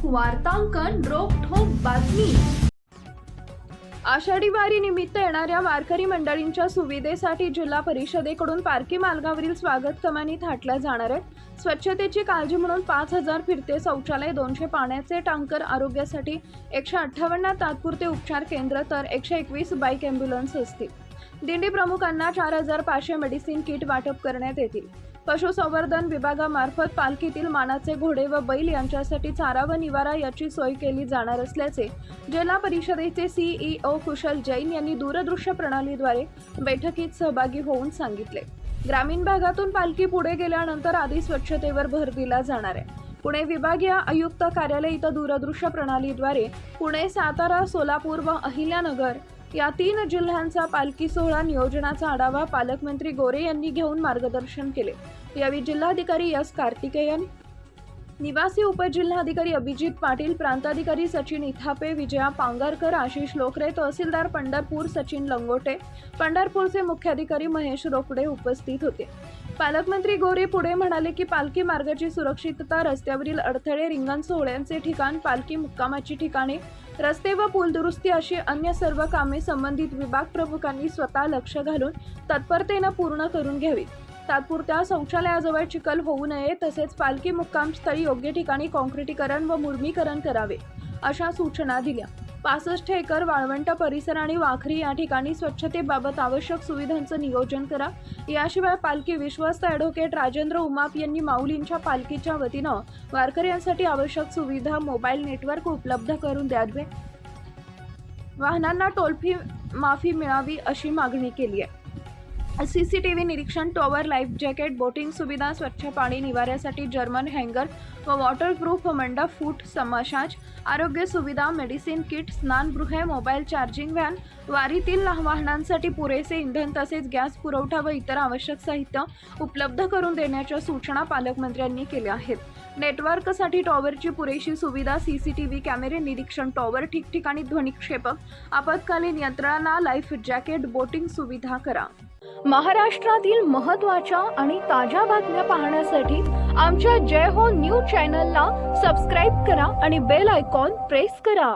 वार्तांकन रोखठोक बातमी। आषाढी वारी निमित्त येणाऱ्या वारकरी मंडळींच्या सुविधेसाठी जिल्हा परिषदेकडून पारखी मार्गावरील स्वागत कमानी थाटल्या जाणार आहेत। स्वच्छतेची काळजी म्हणून 5000 फिरते शौचालय, 200 पाण्याचे टँकर, आरोग्यासाठी 158 तात्पुरते उपचार केंद्र तर 121 बाईक ॲम्ब्युलन्स असतील। दिंडी प्रमुखांना 4500 मेडिसिन किट वाटप करण्यात येतील। पशुसंवर्धन विभागामार्फत पालखीतील मानाचे घोडे व बैल यांच्यासाठी चारा व निवारा याची सोय केली जाणार असल्याचे जिल्हा परिषदेचे CEO कुशल जैन यांनी दूरदृश्य प्रणालीद्वारे बैठकीत सहभागी होऊन सांगितले। ग्रामीण भागातून पालखी पुढे गेल्यानंतर आधी स्वच्छतेवर भर दिला जाणार आहे। पुणे विभागीय आयुक्त कार्यालय इथं दूरदृश्य प्रणालीद्वारे पुणे, सातारा, सोलापूर व अहिल्यानगर या 3 जिल्ह्यांचा पालखी सोहळा नियोजनाचा आढावा पालकमंत्री गोरे यांनी घेऊन मार्गदर्शन केले। यावेळी जिल्हाधिकारी एस कार्तिकेयन, निवासी उपजिल्हाधिकारी अभिजित पाटील, प्रांताधिकारी सचिन इथापे, विजया पांगारकर, आशिष लोकरे, तहसीलदार पंढरपूर सचिन लंगोटे, पंढरपूरचे मुख्याधिकारी महेश रोकडे उपस्थित होते। पालकमंत्री गोरे पुढे म्हणाले की पालखी मार्गाची सुरक्षितता, रस्त्यावरील अडथळे, रिंगण सोहळ्यांचे ठिकाण, पालखी मुक्कामाची ठिकाणे, रस्ते व पूल दुरुस्ती अशी अन्य सर्व कामे संबंधित विभाग प्रमुखांनी स्वतः लक्ष घालून तत्परतेने पूर्ण करून घ्यावीत। तात्पुरत्या शौचालयाजवळ चिखल होऊ नये, तसेच पालखी मुक्कामस्थळी योग्य ठिकाणी काँक्रिटीकरण व मुरमीकरण करावे अशा सूचना दिल्या। 65 एकर वाळवंट परिसर आणि वाखरी या ठिकाणी स्वच्छतेबाबत आवश्यक सुविधांचं नियोजन करा। याशिवाय पालखी विश्वस्त ॲडव्होकेट राजेंद्र उमाप यांनी माऊलींच्या पालखीच्या वतीनं वारकऱ्यांसाठी आवश्यक सुविधा, मोबाईल नेटवर्क उपलब्ध करून द्यावे। वाहनांना टोल फी माफी मिळावी अशी मागणी केली आहे। CCTV निरीक्षण, टॉवर, लाईफ जॅकेट, बोटिंग सुविधा, स्वच्छ पाणी, निवाऱ्यासाठी जर्मन हँगर व वॉटरप्रूफ मंडप, फूट मसाज, आरोग्य सुविधा, मेडिसिन किट, स्नानगृहे, मोबाईल चार्जिंग व्हॅन, वारीतील वाहनांसाठी पुरेसे इंधन तसेच गॅस पुरवठा व इतर आवश्यक साहित्य उपलब्ध करून देण्याच्या सूचना पालकमंत्र्यांनी केल्या आहेत। नेटवर्कसाठी टॉवरची पुरेशी सुविधा, CCTV कॅमेरे निरीक्षण, टॉवर ठिकठिकाणी ध्वनिक्षेपक, आपत्कालीन यंत्रणा, लाईफ जॅकेट, बोटिंग सुविधा करा। महाराष्ट्रातील महत्त्वाच्या आणि ताज्या बातम्या पाहण्यासाठी आमच्या जय हो न्यूज चॅनलला सबस्क्राईब करा आणि बेल आयकॉन प्रेस करा।